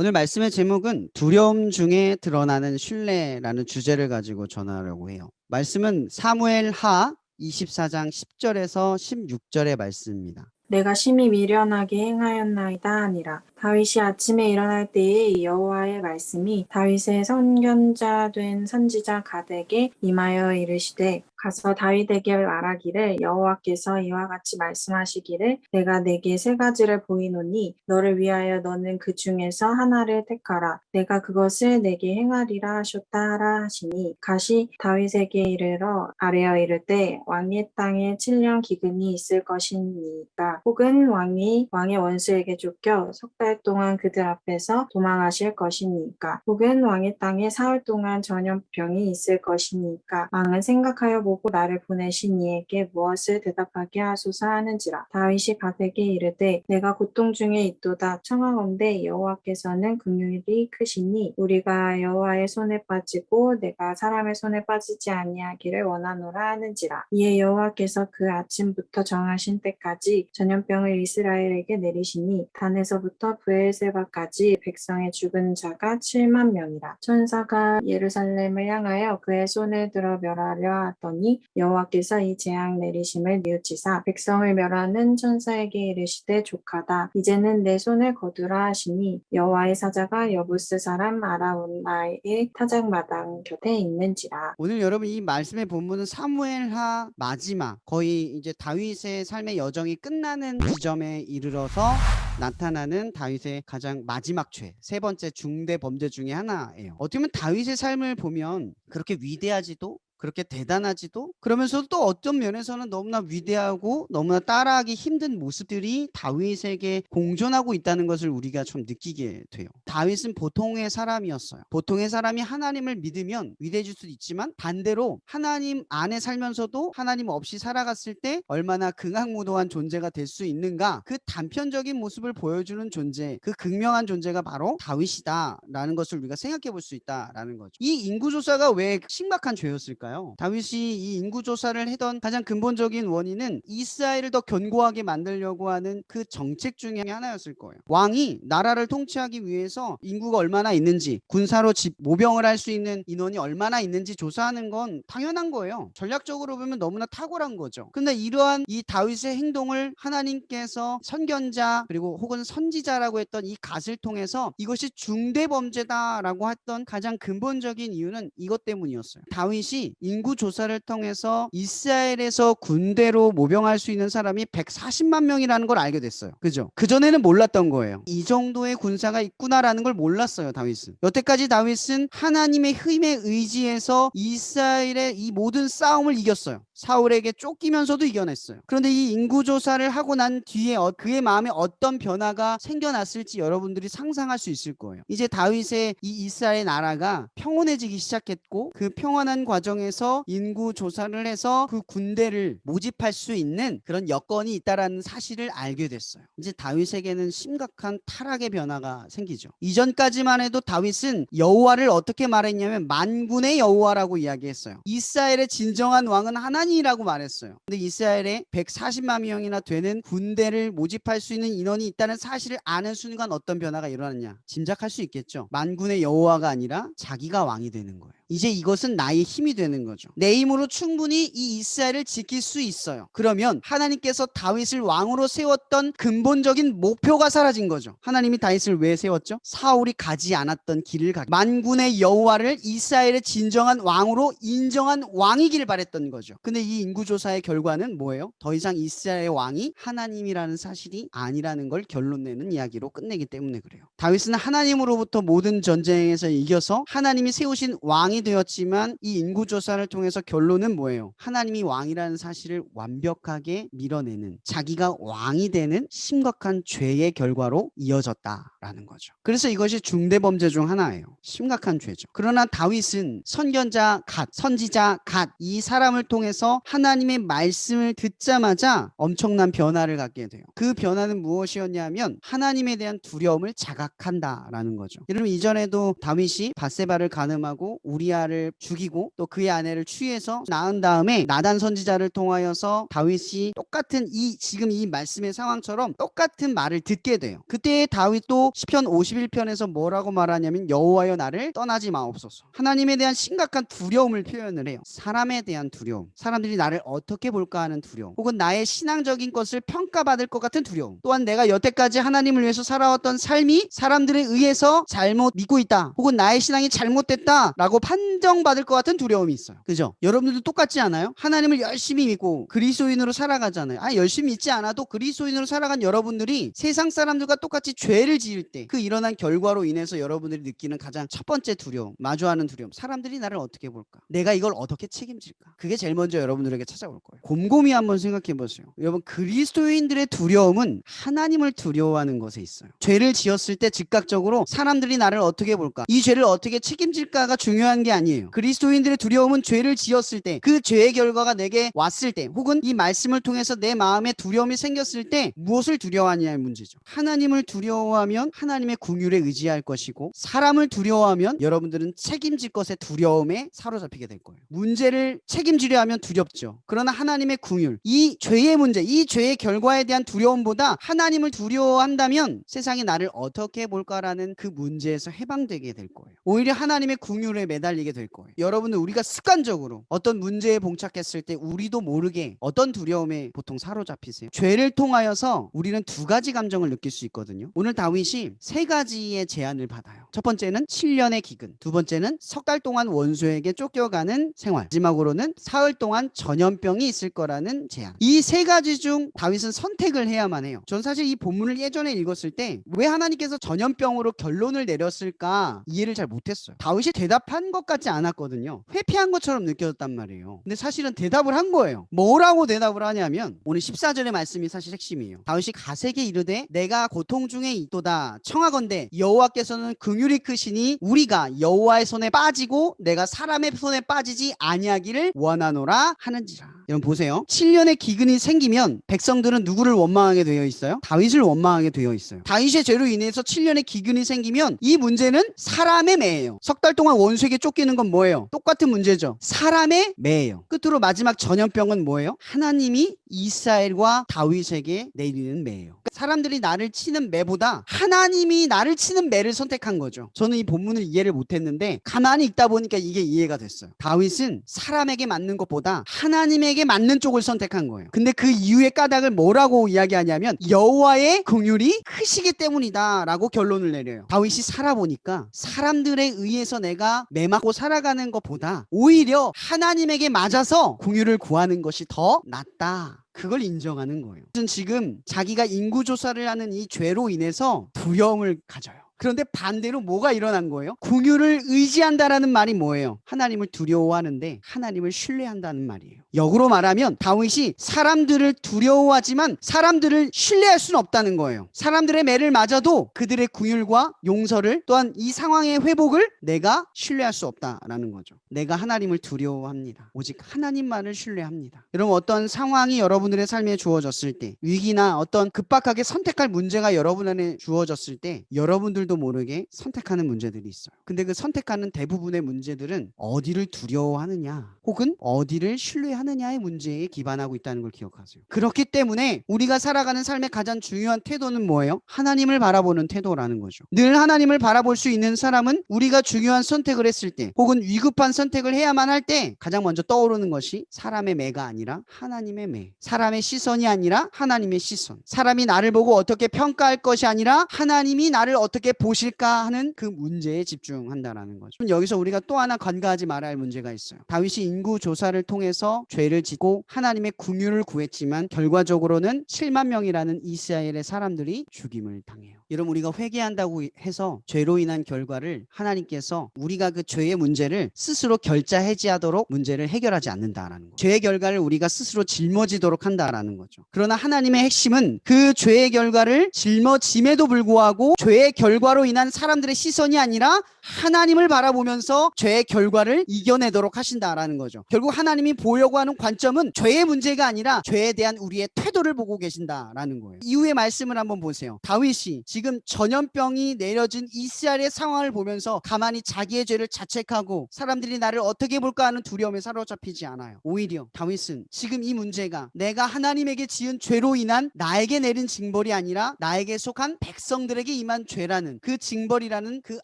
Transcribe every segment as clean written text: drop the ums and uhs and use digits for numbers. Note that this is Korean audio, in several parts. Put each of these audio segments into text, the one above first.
오늘 말씀의 제목은 두려움 중에 드러나는 신뢰라는 주제를 가지고 전하려고 해요. 말씀은 사무엘 하 24장 10절에서 16절의 말씀입니다. 내가 심히 미련하게 행하였나이다 하니라. 다윗이 아침에 일어날 때에 여호와의 말씀이 다윗의 선견자 된 선지자 갓에게 임하여 이르시되 가서 다윗에게 말하기를 여호와께서 이와 같이 말씀하시기를 내가 내게 세 가지를 보이노니 너를 위하여 너는 그 중에서 하나를 택하라. 내가 그것을 내게 행하리라 하셨다 하라 하시니 갓이 다윗에게 이르러 아뢰어 이르되 왕의 땅에 7년 기근이 있을 것이니까 혹은 왕의 원수에게 쫓겨 석 달 동안 그들 앞에서 도망하실 것이니까 혹은 왕의 땅에 사흘 동안 전염병이 있을 것이니까 왕은 생각하여 보고 나를 보내신 이에게 무엇을 대답하게 하소서 하는지라. 다윗이 갓에게 이르되 내가 고통 중에 있도다. 청하건대 여호와께서는 긍휼이 크시니 우리가 여호와의 손에 빠지고 내가 사람의 손에 빠지지 아니하기를 원하노라 하는지라. 이에 여호와께서 그 아침부터 정하신 때까지 전염병을 이스라엘에게 내리시니 단에서부터 브엘세바까지 백성의 죽은 자가 7만 명이라. 천사가 예루살렘을 향하여 그의 손을 들어 멸하려 하더니 여호와께서 이 재앙 내리심을 뉘우치사 백성을 멸하는 천사에게 이르시되 족하다. 이제는 내 손을 거두라 하시니 여호와의 사자가 여부스 사람 아라운나의 타작마당 곁에 있는지라. 오늘 여러분 이 말씀의 본문은 사무엘 하 마지막 거의 이제 다윗의 삶의 여정이 끝나는 지점에 이르러서 나타나는 다윗의 가장 마지막 죄, 세 번째 중대 범죄 중에 하나예요. 어떻게 보면 다윗의 삶을 보면 그렇게 위대하지도 그렇게 대단하지도 그러면서도 또 어떤 면에서는 너무나 위대하고 너무나 따라하기 힘든 모습들이 다윗에게 공존하고 있다는 것을 우리가 좀 느끼게 돼요. 다윗은 보통의 사람이었어요. 보통의 사람이 하나님을 믿으면 위대해질 수도 있지만 반대로 하나님 안에 살면서도 하나님 없이 살아갔을 때 얼마나 긍악무도한 존재가 될 수 있는가, 그 단편적인 모습을 보여주는 존재, 그 극명한 존재가 바로 다윗이다라는 것을 우리가 생각해 볼 수 있다라는 거죠. 이 인구조사가 왜 심각한 죄였을까요? 다윗이 이 인구조사를 하던 가장 근본적인 원인은 이스라엘을 더 견고하게 만들려고 하는 그 정책 중에 하나였을 거예요. 왕이 나라를 통치하기 위해서 인구가 얼마나 있는지, 군사로 모병을 할 수 있는 인원이 얼마나 있는지 조사하는 건 당연한 거예요. 전략적으로 보면 너무나 탁월한 거죠. 근데 이러한 이 다윗의 행동을 하나님께서 선견자 그리고 혹은 선지자라고 했던 이 갓을 통해서 이것이 중대범죄다라고 했던 가장 근본적인 이유는 이것 때문이었어요. 다윗이 인구조사를 통해서 이스라엘에서 군대로 모병할 수 있는 사람이 140만 명이라는 걸 알게 됐어요. 그죠? 그전에는 몰랐던 거예요. 이 정도의 군사가 있구나라는 걸 몰랐어요, 다윗은. 여태까지 다윗은 하나님의 힘에 의지해서 이스라엘의 이 모든 싸움을 이겼어요. 사울에게 쫓기면서도 이겨냈어요. 그런데 이 인구조사를 하고 난 뒤에 그의 마음에 어떤 변화가 생겨났을지 여러분들이 상상할 수 있을 거예요. 이제 다윗의 이 이스라엘 나라가 평온해지기 시작했고 그 평온한 과정에서 인구조사를 해서 그 군대를 모집할 수 있는 그런 여건이 있다는 사실을 알게 됐어요. 이제 다윗에게는 심각한 타락의 변화가 생기죠. 이전까지만 해도 다윗은 여호와를 어떻게 말했냐면 만군의 여호와라고 이야기했어요. 이스라엘의 진정한 왕은 하나님이라고 말했어요. 근데 이스라엘에 140만 명이나 되는 군대를 모집할 수 있는 인원이 있다는 사실을 아는 순간 어떤 변화가 일어났냐? 짐작할 수 있겠죠. 만군의 여호와가 아니라 자기가 왕이 되는 거예요. 이제 이것은 나의 힘이 되는 거죠. 내 힘으로 충분히 이 이스라엘을 지킬 수 있어요. 그러면 하나님께서 다윗을 왕으로 세웠던 근본적인 목표가 사라진 거죠. 하나님이 다윗을 왜 세웠죠? 사울이 가지 않았던 길을 가기, 만군의 여호와를 이스라엘의 진정한 왕으로 인정한 왕이길 바랬던 거죠. 근데 이 인구조사의 결과는 뭐예요? 더 이상 이스라엘의 왕이 하나님이라는 사실이 아니라는 걸 결론 내는 이야기로 끝내기 때문에 그래요. 다윗은 하나님으로부터 모든 전쟁에서 이겨서 하나님이 세우신 왕이 되었지만 이 인구조사를 통해서 결론은 뭐예요? 하나님이 왕이라는 사실을 완벽하게 밀어내는, 자기가 왕이 되는 심각한 죄의 결과로 이어졌다라는 거죠. 그래서 이것이 중대범죄 중 하나예요. 심각한 죄죠. 그러나 다윗은 선견자 갓, 선지자 갓, 이 사람을 통해서 하나님의 말씀을 듣자마자 엄청난 변화를 갖게 돼요. 그 변화는 무엇이었냐면 하나님에 대한 두려움을 자각한다라는 거죠. 여러분, 이전에도 다윗이 밧세바를 간음하고 우리아를 죽이고 또 그의 아내를 취해서 낳은 다음에 나단 선지자를 통하여서 다윗이 똑같은 지금 이 말씀의 상황처럼 똑같은 말을 듣게 돼요. 그때 다윗도 시편 51편에서 뭐라고 말하냐면 여호와여 나를 떠나지 마옵소서. 하나님에 대한 심각한 두려움을 표현을 해요. 사람에 대한 두려움, 사람들이 나를 어떻게 볼까 하는 두려움, 혹은 나의 신앙적인 것을 평가받을 것 같은 두려움, 또한 내가 여태까지 하나님을 위해서 살아왔던 삶이 사람들에 의해서 잘못 믿고 있다, 혹은 나의 신앙이 잘못됐다 라고 판정받을 것 같은 두려움이 있어요. 그죠? 여러분들도 똑같지 않아요? 하나님을 열심히 믿고 그리스도인으로 살아가잖아요. 열심히 믿지 않아도 그리스도인으로 살아간 여러분들이 세상 사람들과 똑같이 죄를 지을 때 그 일어난 결과로 인해서 여러분들이 느끼는 가장 첫 번째 두려움, 마주하는 두려움, 사람들이 나를 어떻게 볼까? 내가 이걸 어떻게 책임질까? 그게 제일 먼저 여러분들에게 찾아올 거예요. 곰곰이 한번 생각해 보세요. 여러분, 그리스도인들의 두려움은 하나님을 두려워하는 것에 있어요. 죄를 지었을 때 즉각적으로 사람들이 나를 어떻게 볼까? 이 죄를 어떻게 책임질까가 중요한 게 아니에요. 그리스도인들의 두려움은 죄를 지었을 때, 그 죄의 결과가 내게 왔을 때, 혹은 이 말씀을 통해서 내 마음에 두려움이 생겼을 때 무엇을 두려워하냐의 문제죠. 하나님을 두려워하면 하나님의 긍휼에 의지할 것이고, 사람을 두려워하면 여러분들은 책임질 것에 두려움에 사로잡히게 될 거예요. 문제를 책임지려 하면 두렵죠. 그러나 하나님의 긍휼, 이 죄의 문제, 이 죄의 결과에 대한 두려움보다 하나님을 두려워한다면 세상이 나를 어떻게 볼까라는 그 문제에서 해방되게 될 거예요. 오히려 하나님의 긍휼에 매달리게 될 거예요. 여러분들, 우리가 습관적으로 어떤 문제에 봉착했을 때 우리도 모르게 어떤 두려움에 보통 사로잡히세요? 죄를 통하여서 우리는 두 가지 감정을 느낄 수 있거든요. 오늘 다윗이 세 가지의 제안을 받아요. 첫 번째는 7년의 기근, 두 번째는 석 달 동안 원수에게 쫓겨가는 생활, 마지막으로는 사흘 동안 전염병이 있을 거라는 제안. 이 세 가지 중 다윗은 선택을 해야만 해요. 전 사실 이 본문을 예전에 읽었을 때 왜 하나님께서 전염병으로 결론을 내렸을까 이해를 잘 못했어요. 다윗이 대답한 것 같지 않았거든요. 회피한 것처럼 느껴졌단 말이에요. 근데 사실은 대답을 한 거예요. 뭐라고 대답을 하냐면 오늘 14절의 말씀이 사실 핵심이에요. 다윗이 가세게 이르되 내가 고통 중에 있도다 청하건대 여호와께서는 긍휼이 크시니 우리가 여호와의 손에 빠지고 내가 사람의 손에 빠지지 아니하기를 원하노라 하는지라. 여러분 보세요. 7년의 기근이 생기면 백성들은 누구를 원망하게 되어 있어요? 다윗을 원망하게 되어 있어요. 다윗의 죄로 인해서 7년의 기근이 생기면 이 문제는 사람의 매예요. 석 달 동안 원수에게 쫓기는 건 뭐예요? 똑같은 문제죠. 사람의 매예요. 끝으로 마지막 전염병은 뭐예요? 하나님이 이스라엘과 다윗에게 내리는 매예요. 그러니까 사람들이 나를 치는 매보다 하나님이 나를 치는 매를 선택한 거죠. 저는 이 본문을 이해를 못했는데 가만히 읽다 보니까 이게 이해가 됐어요. 다윗은 사람에게 맞는 것보다 하나님에게 맞는 쪽을 선택한 거예요. 근데 그 이유의 까닭을 뭐라고 이야기하냐면 여호와의 긍휼이 크시기 때문이다 라고 결론을 내려요. 다윗이 살아보니까 사람들에 의해서 내가 매맞고 살아가는 것보다 오히려 하나님에게 맞아서 긍휼을 구하는 것이 더 낫다, 그걸 인정하는 거예요. 지금 자기가 인구조사를 하는 이 죄로 인해서 두려움을 가져요. 그런데 반대로 뭐가 일어난 거예요? 긍휼을 의지한다라는 말이 뭐예요? 하나님을 두려워하는데 하나님을 신뢰한다는 말이에요. 역으로 말하면 다윗이 사람들을 두려워하지만 사람들을 신뢰할 수는 없다는 거예요. 사람들의 매를 맞아도 그들의 긍휼과 용서를, 또한 이 상황의 회복을 내가 신뢰할 수 없다라는 거죠. 내가 하나님을 두려워합니다. 오직 하나님만을 신뢰합니다. 여러분, 어떤 상황이 여러분들의 삶에 주어졌을 때, 위기나 어떤 급박하게 선택할 문제가 여러분에게 주어졌을 때 여러분들도 모르게 선택하는 문제들이 있어요. 근데 그 선택하는 대부분의 문제들은 어디를 두려워하느냐 혹은 어디를 신뢰하느냐의 문제에 기반하고 있다는 걸 기억하세요. 그렇기 때문에 우리가 살아가는 삶의 가장 중요한 태도는 뭐예요? 하나님을 바라보는 태도라는 거죠. 늘 하나님을 바라볼 수 있는 사람은 우리가 중요한 선택을 했을 때 혹은 위급한 선택을 해야만 할 때 가장 먼저 떠오르는 것이 사람의 매가 아니라 하나님의 매, 사람의 시선이 아니라 하나님의 시선, 사람이 나를 보고 어떻게 평가할 것이 아니라 하나님이 나를 어떻게 보실까 하는 그 문제에 집중한다라는 거죠. 여기서 우리가 또 하나 간과하지 말아야 할 문제가 있어요. 다윗이 인구 조사를 통해서 죄를 짓고 하나님의 긍휼을 구했지만 결과적으로는 7만 명이라는 이스라엘의 사람들이 죽임을 당해요. 여러분, 우리가 회개한다고 해서 죄로 인한 결과를 하나님께서 우리가 그 죄의 문제를 스스로 결자 해지하도록 문제를 해결하지 않는다라는 거죠. 죄의 결과를 우리가 스스로 짊어지도록 한다라는 거죠. 그러나 하나님의 핵심은 그 죄의 결과를 짊어짐에도 불구하고 죄의 결과 결과로 인한 사람들의 시선이 아니라 하나님을 바라보면서 죄의 결과를 이겨내도록 하신다라는 거죠. 결국 하나님이 보려고 하는 관점은 죄의 문제가 아니라 죄에 대한 우리의 태도를 보고 계신다라는 거예요. 이후의 말씀을 한번 보세요. 다윗이 지금 전염병이 내려진 이스라엘의 상황을 보면서 가만히 자기의 죄를 자책하고 사람들이 나를 어떻게 볼까 하는 두려움에 사로잡히지 않아요. 오히려 다윗은 지금 이 문제가 내가 하나님에게 지은 죄로 인한 나에게 내린 징벌이 아니라 나에게 속한 백성들에게 임한 죄라는 그 징벌이라는 그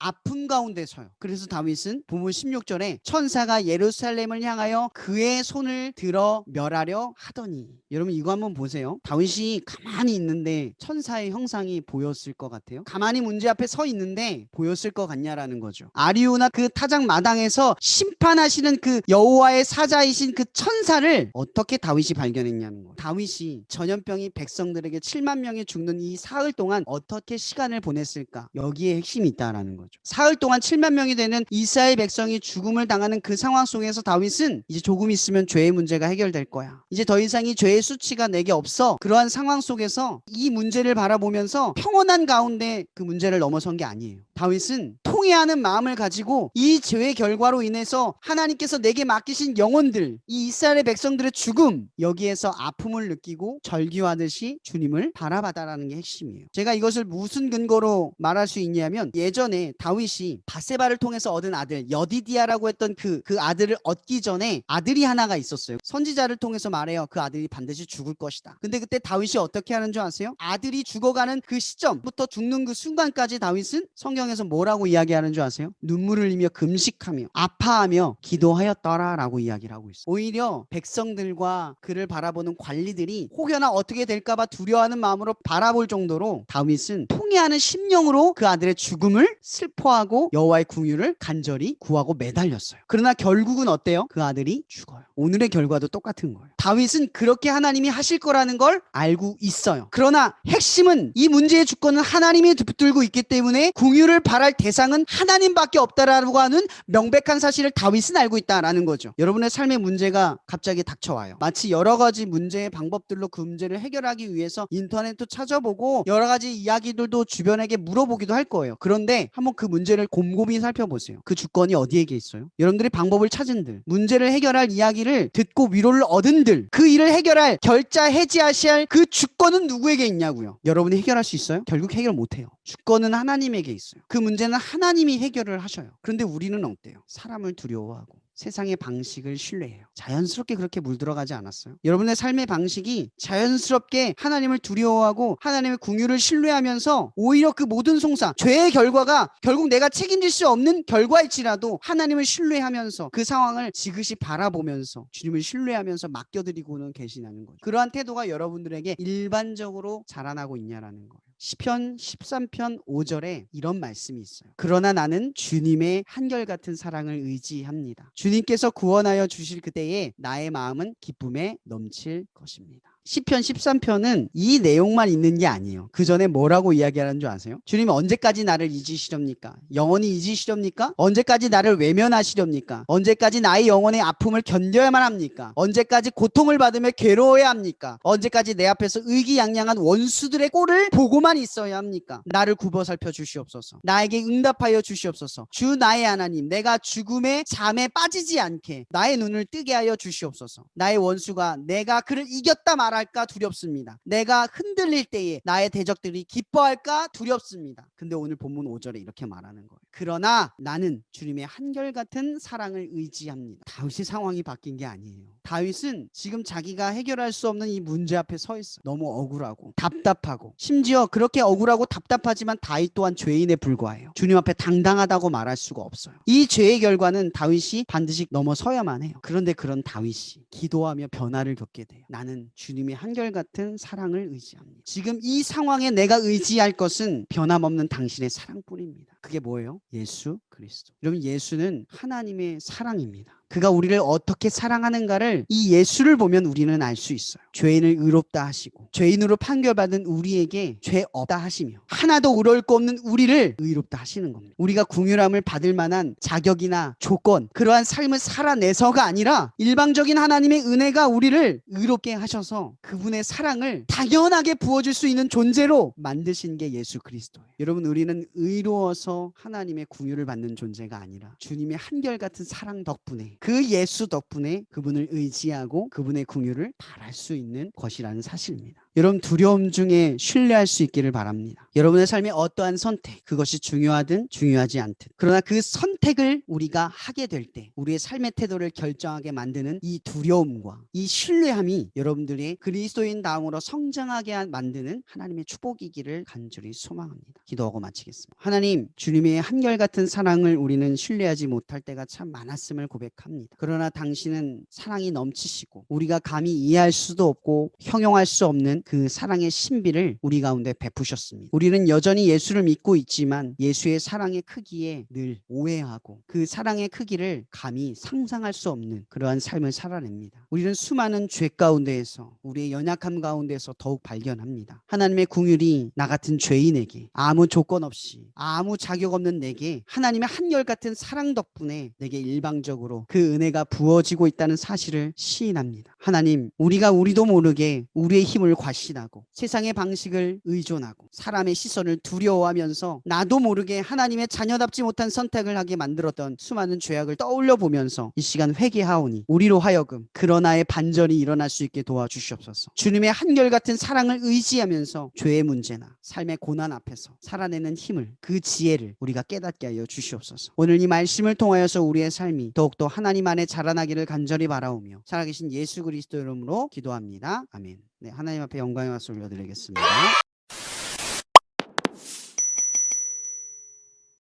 아픔 가운데서요. 그래서 다윗은 본문 16절에 천사가 예루살렘을 향하여 그의 손을 들어 멸하려 하더니, 여러분 이거 한번 보세요. 다윗이 가만히 있는데 천사의 형상이 보였을 것 같아요? 가만히 문제 앞에 서 있는데 보였을 것 같냐라는 거죠. 아리우나 그 타작 마당에서 심판하시는 그 여호와의 사자이신 그 천사를 어떻게 다윗이 발견했냐는 거예요. 다윗이 전염병이 백성들에게 7만 명이 죽는 이 사흘 동안 어떻게 시간을 보냈을까? 여기에 핵심이 있다라는 거죠. 사흘 동안 7만 명이 되는 이스라엘 백성이 죽음을 당하는 그 상황 속에서 다윗은 이제 조금 있으면 죄의 문제가 해결될 거야. 이제 더 이상 이 죄의 수치가 내게 없어. 그러한 상황 속에서 이 문제를 바라보면서 평온한 가운데 그 문제를 넘어선 게 아니에요. 다윗은 통회하는 마음을 가지고 이 죄의 결과로 인해서 하나님께서 내게 맡기신 영혼들, 이 이스라엘의 백성들의 죽음, 여기에서 아픔을 느끼고 절규하듯이 주님을 바라봐다라는 게 핵심이에요. 제가 이것을 무슨 근거로 말할 수 있냐면, 예전에 다윗이 바세바를 통해서 얻은 아들 여디디아라고 했던 그 아들을 얻기 전에 아들이 하나가 있었어요. 선지자를 통해서 말해요. 그 아들이 반드시 죽을 것이다. 근데 그때 다윗이 어떻게 하는 줄 아세요? 아들이 죽어가는 그 시점부터 죽는 그 순간까지 다윗은 성경에서 뭐라고 이야기하는 줄 아세요? 눈물을 흘리며 금식하며 아파하며 기도하였더라라고 이야기를 하고 있어요. 오히려 백성들과 그를 바라보는 관리들이 혹여나 어떻게 될까봐 두려워하는 마음으로 바라볼 정도로 다윗은 통회하는 심령으로 그 아들의 죽음을 슬퍼하고 여호와의 궁유를 간절히 구하고 매달렸어요. 그러나 결국은 어때요? 그 아들이 죽어요. 오늘의 결과도 똑같은 거예요. 다윗은 그렇게 하나님이 하실 거라는 걸 알고 있어요. 그러나 핵심은 이 문제의 주권은 하나님이 붙들고 있기 때문에 궁유를 바랄 대상은 하나님밖에 없다라고 하는 명백한 사실을 다윗은 알고 있다라는 거죠. 여러분의 삶의 문제가 갑자기 닥쳐와요. 마치 여러 가지 문제의 방법들로 그 문제를 해결하기 위해서 인터넷도 찾아보고 여러 가지 이야기들도 주변에게 물어보기도 할 거예요. 그런데 한번 그 문제를 곰곰이 살펴보세요. 그 주권이 어디에게 있어요? 여러분들이 방법을 찾은들, 문제를 해결할 이야기를 듣고 위로를 얻은들, 그 일을 해결할, 결자 해지하셔야 그 주권은 누구에게 있냐고요? 여러분이 해결할 수 있어요? 결국 해결 못해요. 주권은 하나님에게 있어요. 그 문제는 하나님이 해결을 하셔요. 그런데 우리는 어때요? 사람을 두려워하고 세상의 방식을 신뢰해요. 자연스럽게 그렇게 물들어가지 않았어요? 여러분의 삶의 방식이 자연스럽게 하나님을 두려워하고 하나님의 궁유를 신뢰하면서 오히려 그 모든 송사, 죄의 결과가 결국 내가 책임질 수 없는 결과일지라도 하나님을 신뢰하면서 그 상황을 지그시 바라보면서 주님을 신뢰하면서 맡겨드리고는 계시다는 거죠. 그러한 태도가 여러분들에게 일반적으로 자라나고 있냐라는 거예요. 시편 13편 5절에 이런 말씀이 있어요. 그러나 나는 주님의 한결같은 사랑을 의지합니다. 주님께서 구원하여 주실 그때에 나의 마음은 기쁨에 넘칠 것입니다. 시편 13편은 이 내용만 있는 게 아니에요. 그 전에 뭐라고 이야기하는 줄 아세요? 주님이 언제까지 나를 잊으시렵니까? 영원히 잊으시렵니까? 언제까지 나를 외면하시렵니까? 언제까지 나의 영혼의 아픔을 견뎌야만 합니까? 언제까지 고통을 받으며 괴로워야 합니까? 언제까지 내 앞에서 의기양양한 원수들의 꼴을 보고만 있어야 합니까? 나를 굽어 살펴 주시옵소서. 나에게 응답하여 주시옵소서. 주 나의 하나님, 내가 죽음의 잠에 빠지지 않게 나의 눈을 뜨게 하여 주시옵소서. 나의 원수가 내가 그를 이겼다 말할까 두렵습니다. 내가 흔들릴 때에 나의 대적들이 기뻐할까 두렵습니다. 근데 오늘 본문 5절에 이렇게 말하는 거예요. 그러나 나는 주님의 한결같은 사랑을 의지합니다. 다윗의 상황이 바뀐 게 아니에요. 다윗은 지금 자기가 해결할 수 없는 이 문제 앞에 서 있어. 너무 억울하고 답답하고, 심지어 그렇게 억울하고 답답하지만 다윗 또한 죄인에 불과해요. 주님 앞에 당당하다고 말할 수가 없어요. 이 죄의 결과는 다윗이 반드시 넘어서야만 해요. 그런데 그런 다윗이 기도하며 변화를 겪게 돼요. 나는 주님의 한결같은 사랑을 의지합니다. 지금 이 상황에 내가 의지할 것은 변함없는 당신의 사랑뿐입니다. 그게 뭐예요? 예수 그리스도. 여러분, 예수는 하나님의 사랑입니다. 그가 우리를 어떻게 사랑하는가를 이 예수를 보면 우리는 알 수 있어요. 죄인을 의롭다 하시고 죄인으로 판결받은 우리에게 죄 없다 하시며 하나도 의로울 거 없는 우리를 의롭다 하시는 겁니다. 우리가 긍휼함을 받을 만한 자격이나 조건, 그러한 삶을 살아내서가 아니라 일방적인 하나님의 은혜가 우리를 의롭게 하셔서 그분의 사랑을 당연하게 부어줄 수 있는 존재로 만드신 게 예수 그리스도예요. 여러분, 우리는 의로워서 하나님의 긍휼을 받는 존재가 아니라 주님의 한결같은 사랑 덕분에, 그 예수 덕분에 그분을 의지하고 그분의 긍휼을 바랄 수 있는 것이라는 사실입니다. 여러분, 두려움 중에 신뢰할 수 있기를 바랍니다. 여러분의 삶에 어떠한 선택, 그것이 중요하든 중요하지 않든, 그러나 그 선택을 우리가 하게 될 때 우리의 삶의 태도를 결정하게 만드는 이 두려움과 이 신뢰함이 여러분들이 그리스도인다움으로 성장하게 만드는 하나님의 축복이기를 간절히 소망합니다. 기도하고 마치겠습니다. 하나님, 주님의 한결같은 사랑을 우리는 신뢰하지 못할 때가 참 많았음을 고백합니다. 그러나 당신은 사랑이 넘치시고 우리가 감히 이해할 수도 없고 형용할 수 없는 그 사랑의 신비를 우리 가운데 베푸셨습니다. 우리는 여전히 예수를 믿고 있지만 예수의 사랑의 크기에 늘 오해하고 그 사랑의 크기를 감히 상상할 수 없는 그러한 삶을 살아냅니다. 우리는 수많은 죄 가운데에서, 우리의 연약함 가운데서 더욱 발견합니다. 하나님의 긍휼이 나 같은 죄인에게 아무 조건 없이, 아무 자격 없는 내게 하나님의 한결같은 사랑 덕분에 내게 일방적으로 그 은혜가 부어지고 있다는 사실을 시인합니다. 하나님, 우리도 모르게 우리의 힘을 과신하고 세상의 방식을 의존하고 사람의 시선을 두려워하면서 나도 모르게 하나님의 자녀답지 못한 선택을 하게 만들었던 수많은 죄악을 떠올려 보면서 이 시간 회개하오니 우리로 하여금 그러나의 반전이 일어날 수 있게 도와주시옵소서. 주님의 한결같은 사랑을 의지하면서 죄의 문제나 삶의 고난 앞에서 살아내는 힘을, 그 지혜를 우리가 깨닫게 하여 주시옵소서. 오늘 이 말씀을 통하여서 우리의 삶이 더욱더 하나님 안에 자라나기를 간절히 바라오며 살아계신 예수 그리스도 이름으로 기도합니다. 아멘. 네, 하나님 앞에 영광의 말씀 올려드리겠습니다.